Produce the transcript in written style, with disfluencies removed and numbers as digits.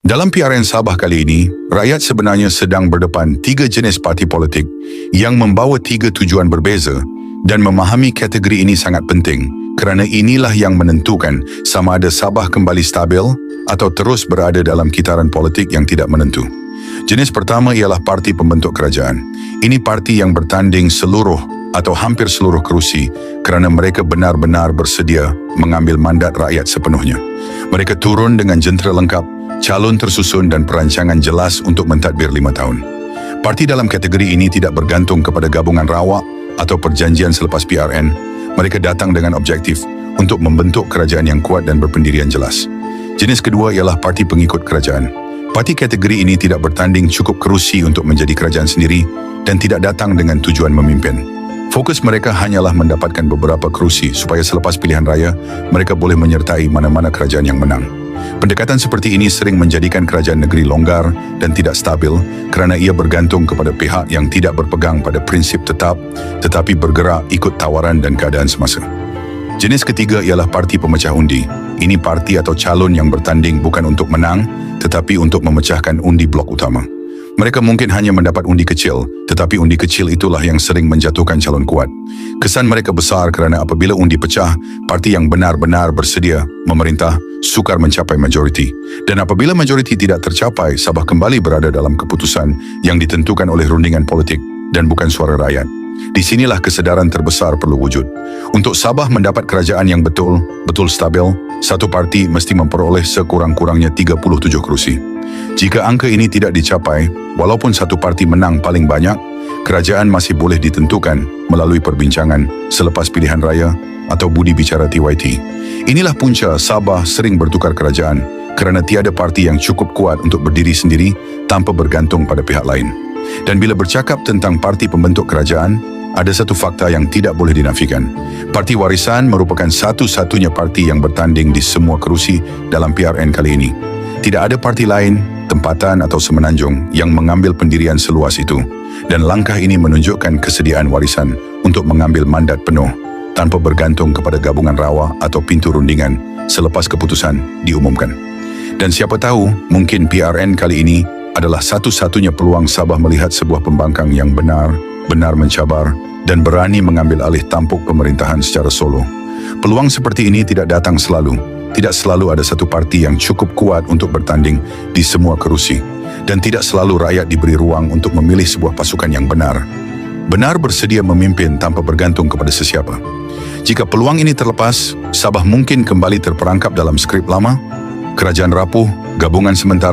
Dalam PRN Sabah kali ini, rakyat sebenarnya sedang berdepan tiga jenis parti politik yang membawa tiga tujuan berbeza, dan memahami kategori ini sangat penting kerana inilah yang menentukan sama ada Sabah kembali stabil atau terus berada dalam kitaran politik yang tidak menentu. Jenis pertama ialah parti pembentuk kerajaan. Ini parti yang bertanding seluruh atau hampir seluruh kerusi kerana mereka benar-benar bersedia mengambil mandat rakyat sepenuhnya. Mereka turun dengan jentera lengkap, calon tersusun dan perancangan jelas untuk mentadbir 5 tahun. Parti dalam kategori ini tidak bergantung kepada gabungan rawak atau perjanjian selepas PRN. Mereka datang dengan objektif untuk membentuk kerajaan yang kuat dan berpendirian jelas. Jenis kedua ialah parti pengikut kerajaan. Parti kategori ini tidak bertanding cukup kerusi untuk menjadi kerajaan sendiri dan tidak datang dengan tujuan memimpin. Fokus mereka hanyalah mendapatkan beberapa kerusi supaya selepas pilihan raya, mereka boleh menyertai mana-mana kerajaan yang menang. Pendekatan seperti ini sering menjadikan kerajaan negeri longgar dan tidak stabil kerana ia bergantung kepada pihak yang tidak berpegang pada prinsip tetap tetapi bergerak ikut tawaran dan keadaan semasa. Jenis ketiga ialah parti pemecah undi. Ini parti atau calon yang bertanding bukan untuk menang tetapi untuk memecahkan undi blok utama. Mereka mungkin hanya mendapat undi kecil, tetapi undi kecil itulah yang sering menjatuhkan calon kuat. Kesan mereka besar kerana apabila undi pecah, parti yang benar-benar bersedia memerintah sukar mencapai majoriti. Dan apabila majoriti tidak tercapai, Sabah kembali berada dalam keputusan yang ditentukan oleh rundingan politik dan bukan suara rakyat. Di sinilah kesedaran terbesar perlu wujud. Untuk Sabah mendapat kerajaan yang betul stabil, satu parti mesti memperoleh sekurang-kurangnya 37 kerusi. Jika angka ini tidak dicapai, walaupun satu parti menang paling banyak, kerajaan masih boleh ditentukan melalui perbincangan selepas pilihan raya atau budi bicara TYT. Inilah punca Sabah sering bertukar kerajaan kerana tiada parti yang cukup kuat untuk berdiri sendiri tanpa bergantung pada pihak lain. Dan bila bercakap tentang parti pembentuk kerajaan, ada satu fakta yang tidak boleh dinafikan. Parti Warisan merupakan satu-satunya parti yang bertanding di semua kerusi dalam PRN kali ini. Tidak ada parti lain, tempatan atau semenanjung yang mengambil pendirian seluas itu. Dan langkah ini menunjukkan kesediaan Warisan untuk mengambil mandat penuh tanpa bergantung kepada gabungan rawa atau pintu rundingan selepas keputusan diumumkan. Dan siapa tahu, mungkin PRN kali ini adalah satu-satunya peluang Sabah melihat sebuah pembangkang yang benar-benar mencabar dan berani mengambil alih tampuk pemerintahan secara solo. Peluang seperti ini tidak datang selalu. Tidak selalu ada satu parti yang cukup kuat untuk bertanding di semua kerusi. Dan tidak selalu rakyat diberi ruang untuk memilih sebuah pasukan yang benar bersedia memimpin tanpa bergantung kepada sesiapa. Jika peluang ini terlepas, Sabah mungkin kembali terperangkap dalam skrip lama, kerajaan rapuh, gabungan sementara,